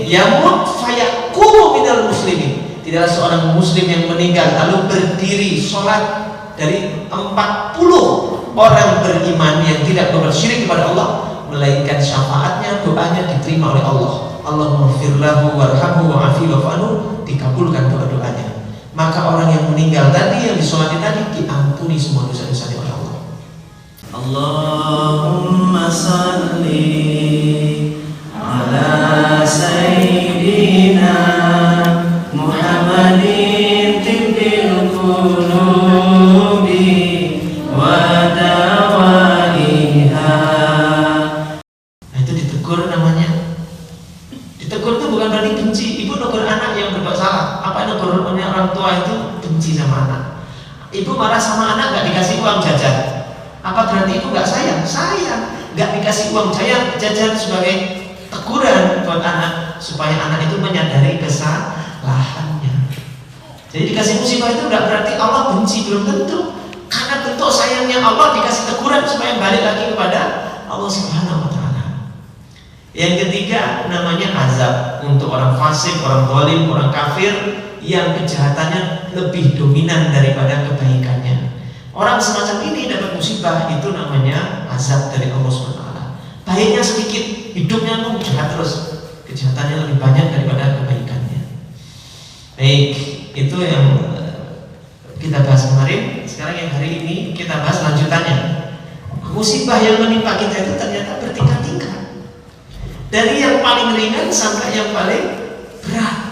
yamut fayaqumu minal muslimin. Tidaklah seorang muslim yang meninggal lalu berdiri sholat dari 40 orang beriman yang tidak bersyirik kepada Allah, melainkan syafaatnya, doanya diterima oleh Allah. Allahumma firlahu warhamhu wa'afi wa'fu, dikabulkan doa-doanya. Maka orang yang meninggal tadi, yang disolati tadi, diampuni semua dosa-dosanya oleh Allah. Allahumma salli ala sayyidina Muhammadin tibbil qulubi wa dawaiha. Nah, itu ditegur namanya. Ditegur itu bukan berarti benci. Ibu negur anak yang berbuat salah. Apa negur orang tua itu benci sama anak? Ibu marah sama anak gak dikasih uang jajan. Apa berarti ibu gak sayang? Sayang. Gak dikasih uang jajan sebagai teguran buat anak, supaya anak itu menyadari kesalahannya. Jadi dikasih musibah itu gak berarti Allah benci, belum tentu. Karena bentuk sayangnya Allah dikasih teguran supaya balik lagi kepada Allah Subhanahu wa ta'ala. Yang ketiga namanya azab untuk orang fasik, orang zalim, orang kafir yang kejahatannya lebih dominan daripada kebaikannya. Orang semacam ini dapat musibah, itu namanya azab dari Allah SWT. Baiknya sedikit, hidupnya pun jahat terus, kejahatannya lebih banyak daripada kebaikannya. Baik, itu yang kita bahas kemarin. Sekarang yang hari ini kita bahas lanjutannya. Musibah yang menimpa kita itu ternyata bertingkat-tingkat, dari yang paling ringan sampai yang paling berat.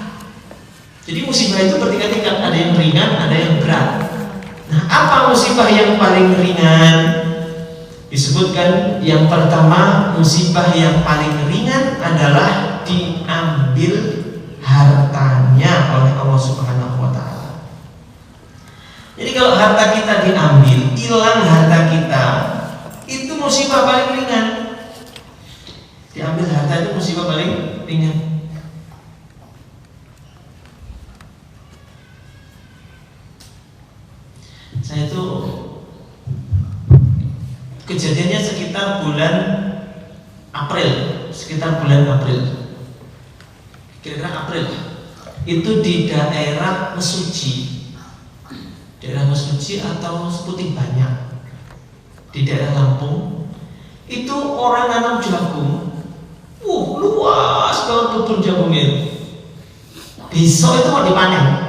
Jadi musibah itu bertingkat-tingkat, ada yang ringan, ada yang berat. Nah, apa musibah yang paling ringan? Disebutkan yang pertama, musibah yang paling ringan adalah diambil hartanya oleh Allah Subhanahu wa ta'ala. Jadi kalau harta kita diambil, hilang harta kita, itu musibah paling ringan. Diambil harta itu musibah paling ringan. Saya itu kejadiannya sekitar bulan April, kira-kira April. Itu di daerah Mesuji atau Putih Banyak di daerah Lampung. Itu orang nanam jagung, luas banget kebun jagungnya. Besok itu mau dipanen.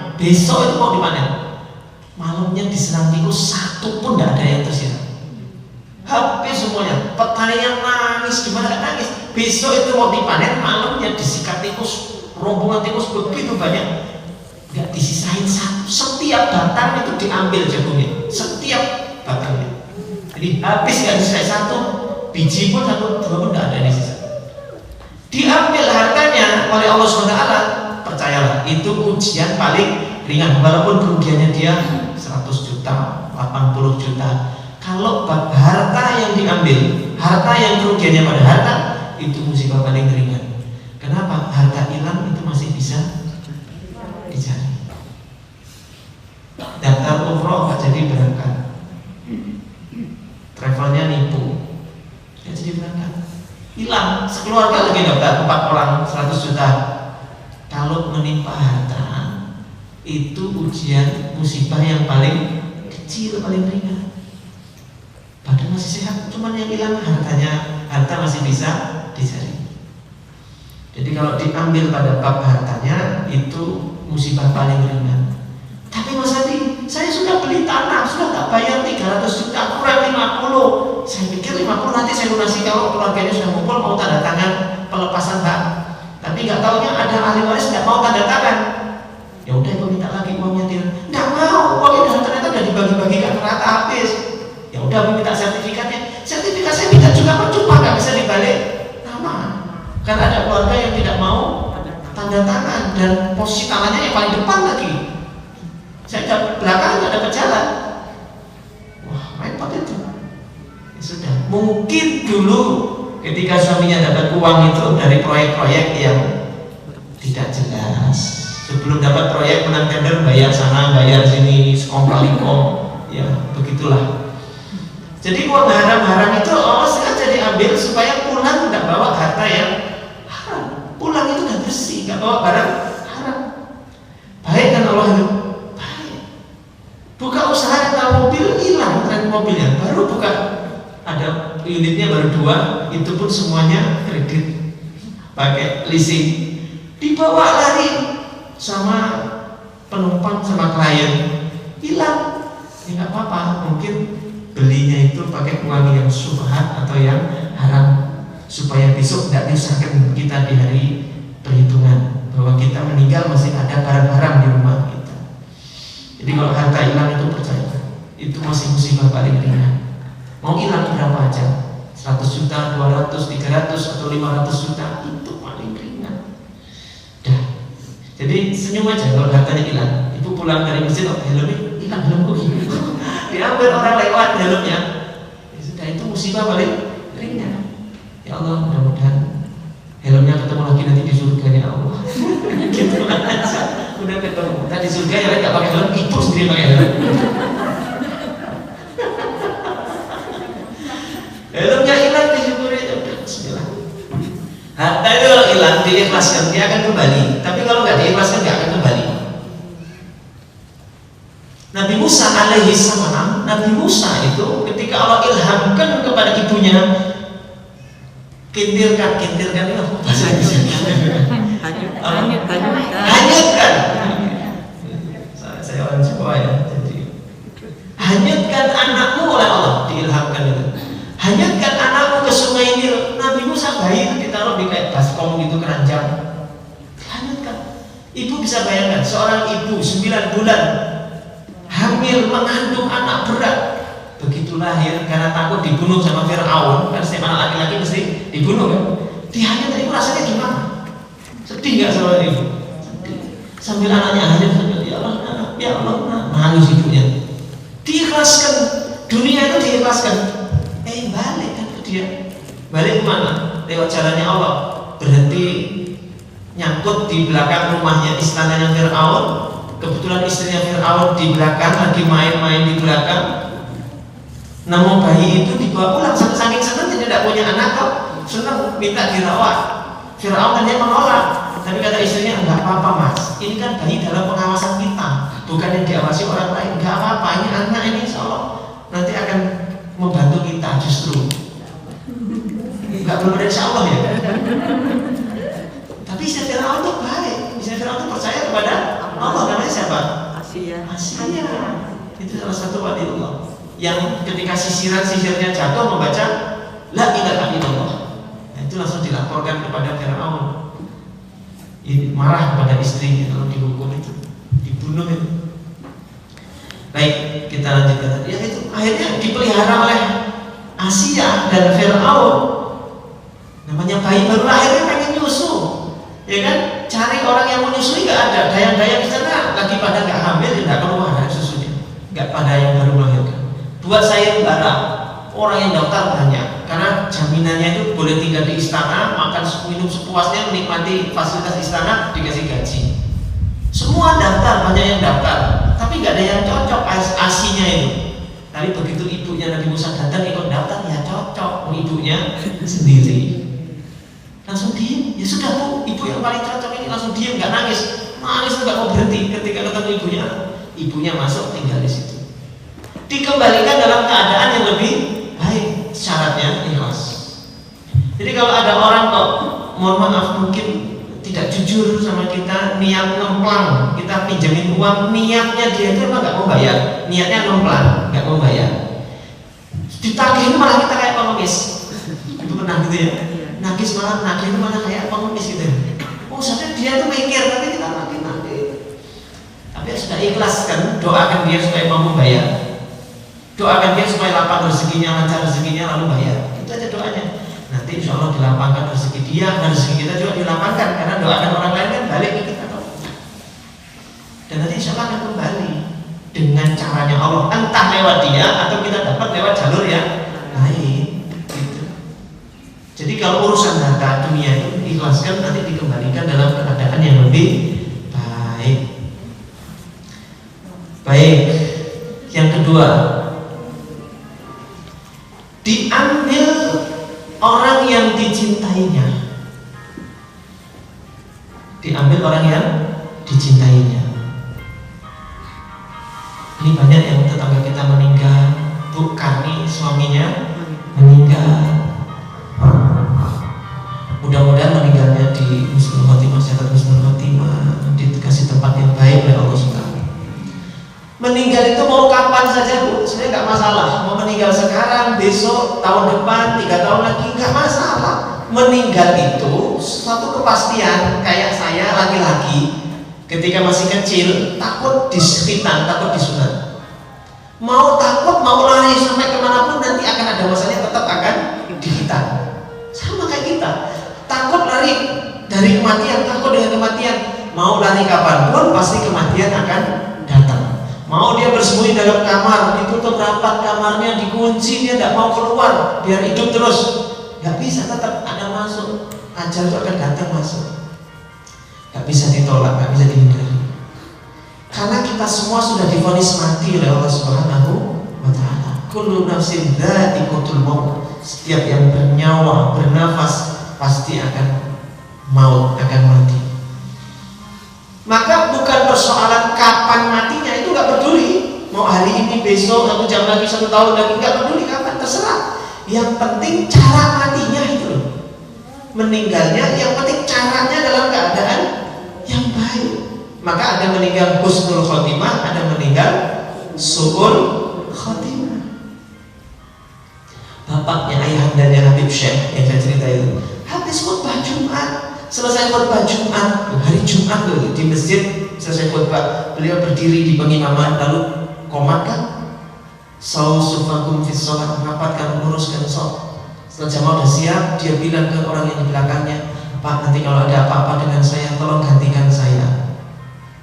Malamnya diserang tikus, satu pun tidak ada yang tersiram. Habis semuanya. Petaninya nangis, gimana gak nangis? Besok itu mau dipanen, malamnya disikat tikus, rombongan tikus begitu banyak, gak disisain satu. Setiap batang itu diambil jagungnya, setiap batangnya. Jadi habis gak disisain satu, biji pun satu, dua pun gak ada yang sisa. Diambil hartanya oleh Allah SWT. Percayalah, itu ujian paling ringan. Walaupun kerugiannya dia 100 juta, 80 juta. Kalau harta yang diambil, harta yang kerugiannya pada harta, itu musibah paling ringan. Kenapa? Harta hilang itu masih bisa dicari. Daftar umroh gak jadi berangkat, travelnya nipu, gak jadi berangkat, hilang. Sekeluarga lagi daftar 4 orang 100 juta. Kalau menimpa harta, itu ujian musibah yang paling kecil, paling ringan. Padahal masih sehat, cuman yang hilang hartanya, harta masih bisa dicari. Jadi kalau diambil pada bab hartanya, itu musibah paling ringan. Tapi Mas Adi, saya sudah beli tanah, sudah tak bayar 300 juta, kurang 50. Saya pikir 50 nanti saya lunasi kalau keluarganya sudah ngumpul mau tanda tangan pelepasan hak. Tapi nggak taunya ada ahli waris nggak mau tanda tangan. Ya udah, aku minta lagi uangnya. Nggak mau, uangnya ternyata udah dibagi-bagikan rata habis. Ya udah, aku minta sertifikatnya. Sertifikat saya minta juga percuma, nggak bisa dibalik nama. Karena ada keluarga yang tidak mau tanda tangan dan posisi tangannya yang paling depan lagi. Saya di belakang nggak dapat jalan. Wah, repot itu. Ya sudah, mungkin dulu ketika suaminya dapat uang itu dari proyek-proyek yang tidak jelas. Sebelum dapat proyek menang tender, bayar sana, bayar sini, sekongkal-lingkong, ya begitulah. Jadi uang haram-haram itu Allah sengaja diambil supaya pulang tidak bawa harta yang haram. Pulang itu udah bersih. bawa barang haram. Baik kan Allah itu? Baik. Buka usaha rental mobil, hilang tren mobilnya. Baru buka, ada unitnya baru 2, itu pun semuanya kredit, pakai leasing. Dibawa lari sama penumpang sama klien, hilang. Ya nggak apa-apa, mungkin belinya itu pakai uang yang syubhat atau yang haram, supaya besok tidak menyusahkan kita di hari perhitungan, bahwa kita meninggal masih ada barang haram di rumah kita. Jadi kalau harta hilang itu percaya, itu masih musibah paling ringan. Mau hilang berapa aja, 100 juta, 200, 300 atau 500 juta, itu paling ringan. Dah. Jadi senyum aja kalau hartanya hilang. Ibu pulang dari masjid, oh helmnya hilang, helmku gitu. Diambil orang lewat helmnya. Ya sudah, itu musibah paling ringan. Ya Allah, mudah-mudahan helmnya ketemu lagi nanti di surga ya Allah. Gitu aja. Udah ketemu. Tadi surga ya nggak pakai helm, ibu sendiri pakai helm. Helmnya hilang, disyukuri aja. Bismillah. Harta itu kalau hilang diikhlaskan dia akan kembali. Tapi kalau nggak diikhlaskan nggak akan kembali. Nabi Musa alaihi salam, Nabi Musa itu ketika Allah ilhamkan kepada ibunya, kintirkan itu bahasa hanyutkan. Saya orang Jawa ya, jadi hanyutkan anakmu oleh Allah, diilhamkan itu. Hanyutkan anakmu ke sungai Nil. Nabi Musa bayi itu ditaruh di kayak baskom gitu, keranjang. Hanyutkan. Ibu bisa bayangkan seorang ibu 9 bulan hamil mengandung anak berat, begitu lahir karena takut dibunuh sama Fir'aun, kan setiap anak laki-laki mesti dibunuh kan, dihanyut. Ibu rasanya gimana? Sedih nggak sama ibu? Sedih. Sambil anaknya hanyut, ya Allah, ya Allah, nangis ibunya. Diikhlaskan, dunia itu diikhlaskan. Balik kan ke dia. Balik kemana? Lewat jalannya Allah. Berhenti nyangkut di belakang rumahnya, istananya Fir'aun. Kebetulan istrinya Fir'aun di belakang, lagi main-main di belakang. Nemu bayi itu dibawa pulang. Saking senang tidak punya anak kok, senang minta dirawat. Fir'aun hanya menolak, tapi kata istrinya, enggak apa-apa mas, ini kan bayi dalam pengawasan kita, bukan yang diawasi orang lain. Enggak apa-apa, ini anak ini insya Allah nanti akan membantu kita justru. Enggak belum ada insya Allah ya. Tapi istri Fir'aun itu baik, istri Fir'aun itu percaya kepada Allah. Namanya siapa? Asia. Itu salah satu wali Allah yang ketika sisirnya jatuh membaca la ilaha illallah. Nah, itu langsung dilaporkan kepada Fir'aun. Ini marah kepada istrinya kalau dihukum itu, dibunuh itu. Baik, kita lanjutkan. Ya itu akhirnya dipelihara oleh Asia dan Fir'aun. Namanya bayi baru lahirnya pengen nyusu, ya kan? Cari orang yang menyusui nggak ada. Dayang-dayang di sana lagi pada nggak hamil, tidak keluar susunya, nggak pada yang baru melahirkan. Buat sayembara, orang yang daftar banyak karena jaminannya itu boleh tinggal di istana, makan minum sepuasnya, menikmati fasilitas istana, dikasih gaji. Semua daftar, banyak yang daftar, tapi nggak ada yang cocok asinya itu. Tapi begitu ibunya Nabi Musa datang ikut daftar, ya cocok, ibunya sendiri. Langsung diem, ya sudah bu, ibu yang paling cocok ini langsung diem, nggak nangis nggak mau berhenti. Ketika ketemu ibunya masuk tinggal di situ. Dikembalikan dalam keadaan yang lebih baik, syaratnya ikhlas. Jadi kalau ada orang kok, mohon maaf mungkin tidak jujur sama kita, niat ngemplang, kita pinjamin uang, niatnya dia itu emang nggak mau bayar, niatnya ngemplang, nggak mau bayar. Ditagih malah kita kayak pengemis. Itu pernah gitu ya? Nagih malah kayak pengemis gitu. Oh sebenarnya dia tuh mikir, tapi kita nagih. Tapi sudah ikhlas kan, doakan dia supaya mau membayar. Doakan dia supaya lapang rezekinya, lancar rezekinya, lalu bayar. Itu aja doanya. Nanti insya Allah dilapangkan rezeki dia, dan rezeki kita juga dilapangkan, karena doakan orang lain kan balik ke kita. Dan nanti insya Allah akan kembali dengan caranya Allah, entah lewat dia atau kita dapat lewat jalur yang lain. Gitu. Jadi kalau urusan harta dunia itu ikhlaskan, nanti dikembalikan dalam keadaan yang lebih baik. Baik. Yang kedua, diambil orang yang dicintainya. diambil orang yang dicintainya. Ini banyak yang tetangga kita meninggal, Bu Kani suaminya meninggal. Mudah-mudahan meninggalnya di Husnul Khotimah, syarat Husnul Khotimah, dikasih tempat yang baik oleh Allah SWT. Meninggal itu mau kapan saja Bu, sebenarnya nggak masalah. Mau meninggal sekarang, besok, tahun depan, 3 tahun lagi, nggak masalah. Meninggal itu suatu kepastian. Kayak saya laki-laki, ketika masih kecil takut disekitan, takut disunat. Mau takut, mau lari sampai kemanapun, nanti akan ada masanya tetap akan dihitan. Sama kayak kita, takut lari dari kematian, takut dengan kematian. Mau lari kapanpun, pasti kematian akan datang. Mau dia bersembunyi dalam kamar, ditutup rapat kamarnya, dikunci, dia tidak mau keluar, biar hidup terus. Gak bisa, tetap ada masuk. Ajal itu akan datang masuk. Gak bisa ditolak, gak bisa dihindari. Karena kita semua sudah divonis mati oleh Allah Subhanahu wa Ta'ala. Kullu nafsin dha'iqatul maut. Setiap yang bernyawa, bernafas pasti akan maut, akan mati. Maka bukan persoalan kapan matinya, itu gak peduli. Mau hari ini, besok, 1 jam lagi, 1 tahun lagi, gak peduli kapan, terserah. Yang penting cara matinya itu loh. Meninggalnya, yang penting caranya dalam keadaan yang baik. Maka ada meninggal husnul khotimah, ada meninggal su'ul khotimah. Bapaknya, ayahandanya Habib Syekh yang saya cerita itu, habis khutbah Jumat, selesai khutbah Jumat, hari Jumat loh, di masjid selesai khutbah, beliau berdiri di pengimaman, lalu komatkan sausufakum fis sholat, rapatkan, luruskan sholat. Setelah jamaah sudah siap, dia bilang ke orang yang di belakangnya, Pak, nanti kalau ada apa-apa dengan saya, tolong gantikan saya.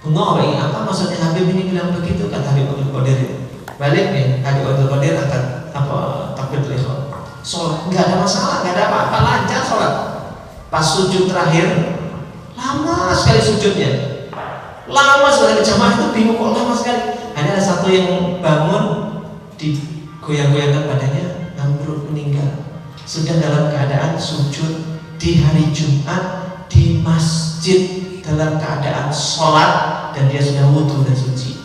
Bengok apa maksudnya Habib ini bilang begitu, kata Habib Abdul Qadir. Balik nih, Habib Abdul Qadir akan takbir lihat. Sholat nggak ada masalah, nggak ada apa-apa, lancar sholat. Pas sujud terakhir, lama sekali sujudnya. Lama sekali, jamaah itu bingung kok lama sekali. Ada satu yang bangun, digoyang-goyangkan badannya, ambruk meninggal. Sudah dalam keadaan sujud di hari Jumat di masjid, dalam keadaan sholat, dan dia sudah wudhu dan suci.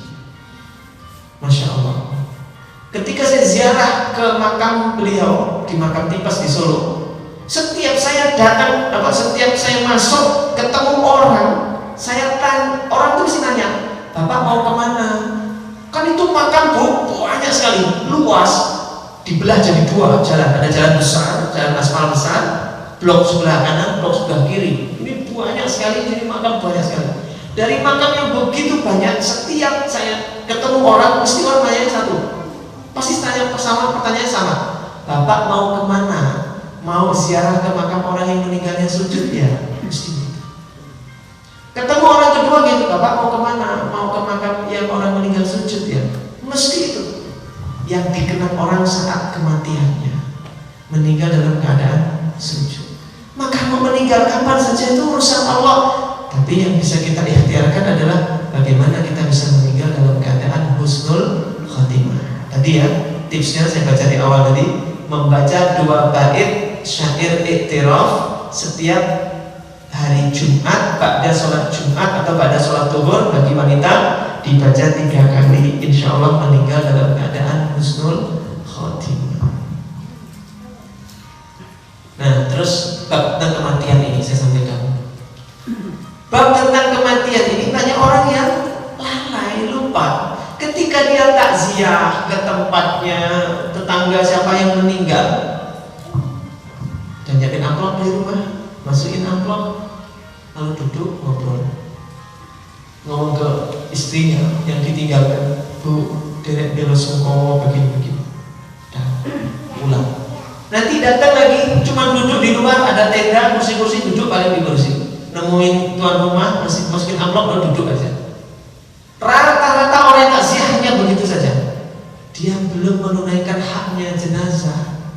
Masya Allah. Ketika saya ziarah ke makam beliau di makam Tipas di Solo, setiap saya datang, setiap saya masuk ketemu orang, saya tanya, orang itu mesti nanya, Bapak mau kemana? Kan itu makam Bu, banyak sekali, luas, dibelah jadi 2 jalan. Ada jalan besar, jalan aspal besar, blok sebelah kanan, blok sebelah kiri. Ini banyak sekali, jadi makam banyak sekali. Dari makam yang begitu banyak, setiap saya ketemu orang, mesti orang nanya satu, pasti tanya sama, pertanyaan sama, Bapak mau kemana? Mau ziarah ke makam orang yang meninggalnya sujud ya? Mesti gitu. Ketemu orang kedua gitu, Bapak mau kemana? Mau ke makam yang orang meninggal sujud ya? Mesti itu. Yang dikenang orang saat kematiannya, meninggal dalam keadaan sujud. Maka mau meninggal kapan saja itu urusan Allah. Tapi yang bisa kita ikhtiarkan adalah bagaimana kita bisa meninggal dalam keadaan husnul khotimah. Tadi ya, tipsnya saya baca di awal tadi, membaca 2 bait syair iktiraf setiap hari Jumat, pada sholat Jumat atau pada sholat zuhur bagi wanita, dibaca 3 kali, insya Allah meninggal dalam keadaan husnul khotimah. Nah, terus bab tentang kematian ini saya sampaikan. Bab tentang kematian ini banyak orang yang lalai, lupa. Ketika dia takziah ke tempatnya tetangga siapa yang meninggal, dan nyiapin amplop di rumah, masukin amplop, lalu duduk ngobrol, ngomong ke istrinya yang ditinggalkan, Bu, derek belo sungkowo begini-begini, dan pulang. Nanti datang lagi, cuma duduk di luar, ada tenda, kursi-kursi, duduk paling di kursi. Nemuin tuan rumah, masukin amplop, lalu duduk aja. Rata-rata orang yang takziah hanya begitu saja. Dia belum menunaikan haknya jenazah.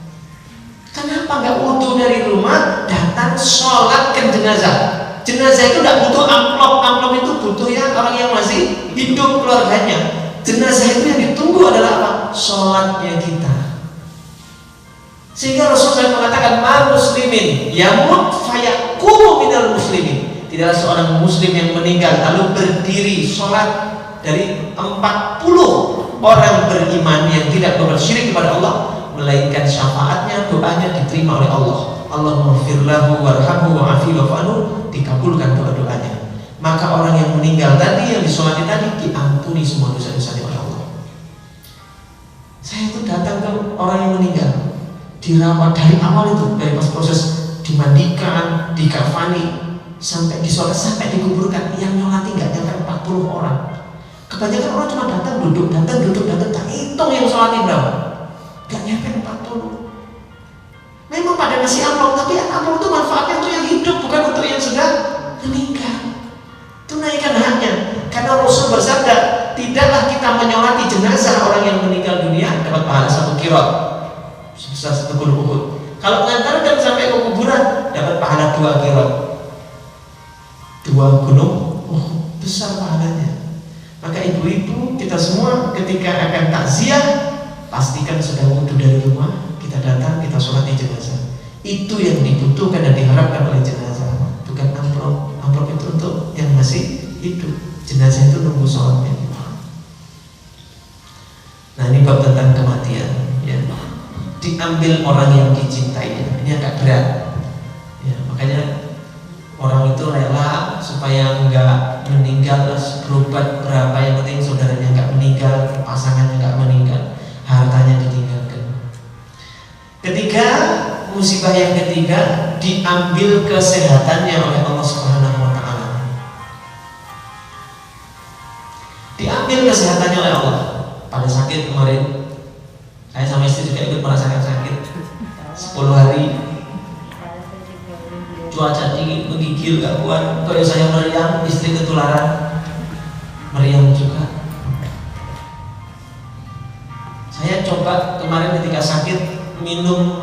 Kenapa nggak wudhu dari rumah, datang sholat ke jenazah? Jenazah itu tidak butuh amplop, amplop itu butuh yang orang yang masih hidup keluarganya. Jenazah itu yang ditunggu adalah apa? Sholatnya kita. Sehingga Rasulullah mengatakan, "Ma muslimin yamut fayaqumu minal muslimin." tidaklah seorang muslim yang meninggal lalu berdiri sholat dari 40 orang beriman yang tidak berbuat syirik kepada Allah, melainkan syafaatnya, doanya diterima oleh Allah. Allahumma firlahu warhamhu wa'afi wa'fu, dikabulkan doa-doanya. Maka orang yang meninggal tadi, yang disolati tadi, diampuni semua dosa-dosanya oleh Allah. Saya itu datang ke orang yang meninggal, dirawat dari awal itu, dari pas proses dimandikan, dikafani, sampai disolat, sampai dikuburkan. Yang nyolati nggak nyampe 40 orang. Kebanyakan orang cuma datang, duduk, tak hitung yang sholati berapa. Gak nyampe 40. Memang pada ngasih amplop, tapi amplop itu manfaatnya untuk yang hidup, bukan untuk yang sudah meninggal. Tunaikan haknya. Karena Rasul bersabda, tidaklah kita menyolati jenazah orang yang meninggal dunia dapat pahala 1 qirot, sebesar 1 gunung Uhud. Kalau mengantarkan sampai ke kuburan dapat pahala 2 qirot, 2 gunung Uhud, besar pahalanya. Maka ibu-ibu kita semua ketika akan takziah, pastikan sudah wudhu dari rumah, kita datang, kita sholati jenazah. Itu yang dibutuhkan dan diharapkan oleh jenazah, bukan amplop. Amplop itu untuk yang masih hidup, jenazah itu nunggu sholatnya. Nah, ini bab tentang kematian, ya. Diambil orang yang dicintainya, ini agak berat, ya. Makanya orang itu rela supaya enggak meninggal, berobat berapa, yang penting saudaranya enggak meninggal, pasangannya enggak meninggal, hartanya ditinggalkan. Ketiga, musibah yang ketiga, diambil kesehatannya oleh Allah Subhanahu wa taala. Diambil kesehatannya oleh Allah. Pada sakit kemarin, saya sama istri juga ikut merasakan sakit 10 hari. Cuaca dingin, menggigil, gak kuat. Kalau saya meriang, istri ketularan, meriang juga. Saya coba kemarin ketika sakit minum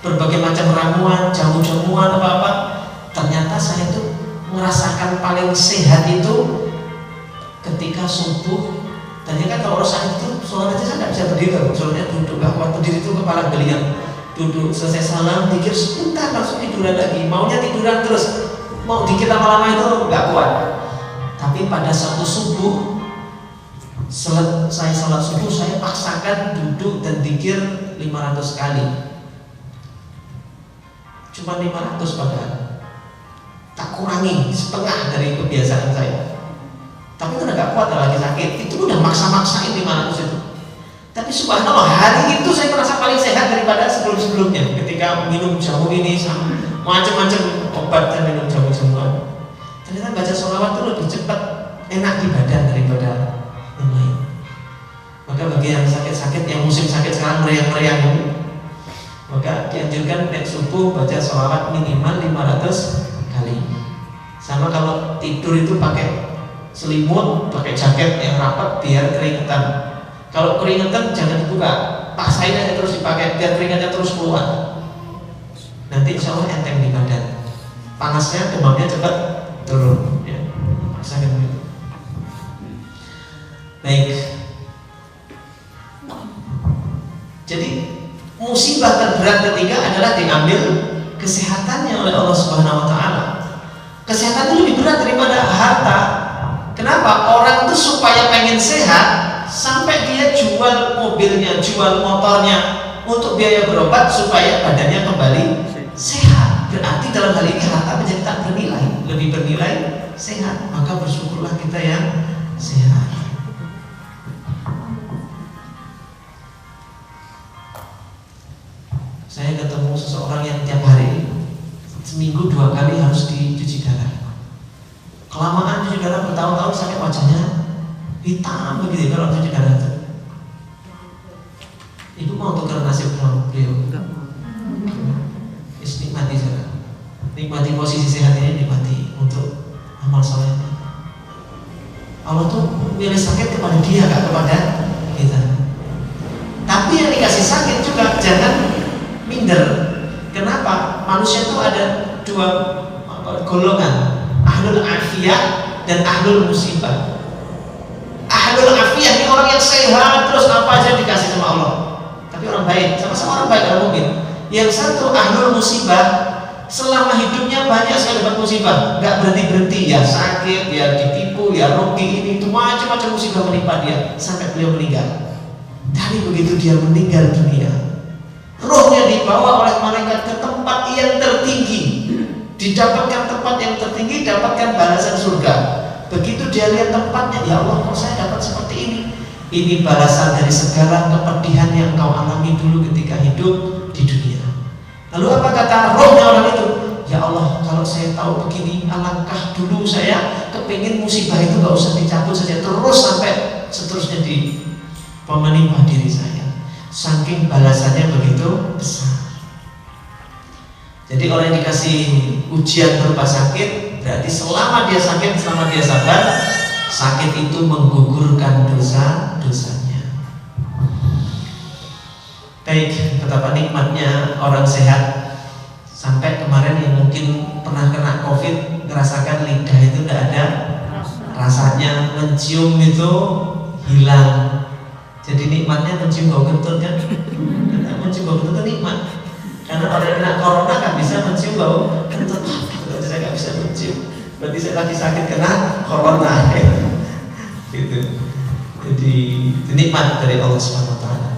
berbagai macam ramuan, jamu-jamuan apa-apa. Ternyata saya tuh merasakan paling sehat itu ketika subuh. Tadinya kan kalau orang sakit itu sholat aja saya nggak bisa berdiri, sholatnya duduk, gak kuat berdiri itu kepala geliang. Duduk, selesai salam, pikir sebentar langsung tiduran lagi. Maunya tiduran terus, mau dikit lama-lama itu nggak kuat. Tapi pada satu subuh, selesai salat subuh, saya paksakan duduk dan zikir 500 kali. Cuma 500 padahal, tak kurangi setengah dari kebiasaan saya. Tapi itu udah gak kuat lagi sakit, itu udah maksa-maksain 500 itu. Tapi subhanallah, hari itu saya merasa paling sehat daripada sebelum-sebelumnya. Ketika minum jamu ini sama macam-macam obat dan minum jamu-jamuan, ternyata baca sholawat itu lebih cepat, enak di badan daripada yang lain. Maka bagi yang sakit-sakit, yang musim sakit sekarang meriang-meriang ini, maka dianjurkan naik subuh baca sholawat minimal 500 kali. Sama kalau tidur itu pakai selimut, pakai jaket yang rapat biar keringetan. Kalau keringetan jangan dibuka, paksain aja terus dipakai biar keringatnya terus keluar. Nanti insya Allah enteng di badan, panasnya, demamnya cepat turun, ya. Paksakan begitu. Baik. Jadi musibah terberat ketiga adalah diambil kesehatannya oleh Allah Subhanahu wa taala. Kesehatan itu lebih berat daripada harta. Kenapa? Orang itu supaya pengen sehat sampai dia jual mobilnya, jual motornya untuk biaya berobat supaya badannya kembali sehat. Berarti dalam hal ini harta menjadi tak bernilai, lebih bernilai sehat. Maka bersyukurlah kita yang sehat. Saya ketemu seseorang yang tiap hari seminggu 2 kali harus dicuci darah. Kelamaan cuci darah bertahun-tahun sampai wajahnya hitam begitu kalau cuci darah itu. Ibu mau tukar nasib sama beliau? Nikmati sekarang, nikmati posisi sehat ini, nikmati untuk amal solehnya. Allah tuh milih sakit kepada dia, gak kepada kita. Tapi yang dikasih sakit juga jangan minder. Kenapa? Manusia itu ada 2 golongan, ahlul afiyah dan ahlul musibah. Ahlul afiyah ini orang yang sehat, terus apa aja dikasih sama Allah. Tapi orang baik, sama-sama orang baik, orang mukmin. Yang satu ahlul musibah, selama hidupnya banyak sekali dapat musibah, nggak berhenti-berhenti, ya sakit, ya ditipu, ya rugi, ini itu macam-macam musibah menimpa dia sampai beliau meninggal. Tapi begitu dia meninggal dunia, rohnya dibawa oleh malaikat ke tempat yang tertinggi, didapatkan tempat yang tertinggi, dapatkan balasan surga. Begitu dia lihat tempatnya, ya Allah, kok saya dapat seperti ini? Ini balasan dari segala kepedihan yang kau alami dulu ketika hidup di dunia. Lalu apa kata rohnya orang itu? Ya Allah, kalau saya tahu begini, alangkah dulu saya kepingin musibah itu gak usah dicabut saja, terus sampai seterusnya di menimpa diri saya. Saking balasannya begitu besar. Jadi orang yang dikasih ujian berupa sakit, berarti selama dia sakit, selama dia sabar, sakit itu menggugurkan dosa-dosanya. Baik, betapa nikmatnya orang sehat. Sampai kemarin yang mungkin pernah kena COVID, ngerasakan lidah itu tidak ada rasanya, mencium itu hilang. Jadi nikmatnya mencium bau kentut kan? Mencium bau kentut itu nikmat. Karena orang yang kena corona kan bisa mencium bau kentut. Berarti saya nggak bisa mencium. Berarti saya lagi sakit kena corona. Gitu. Jadi nikmat dari Allah Subhanahu Wa Taala.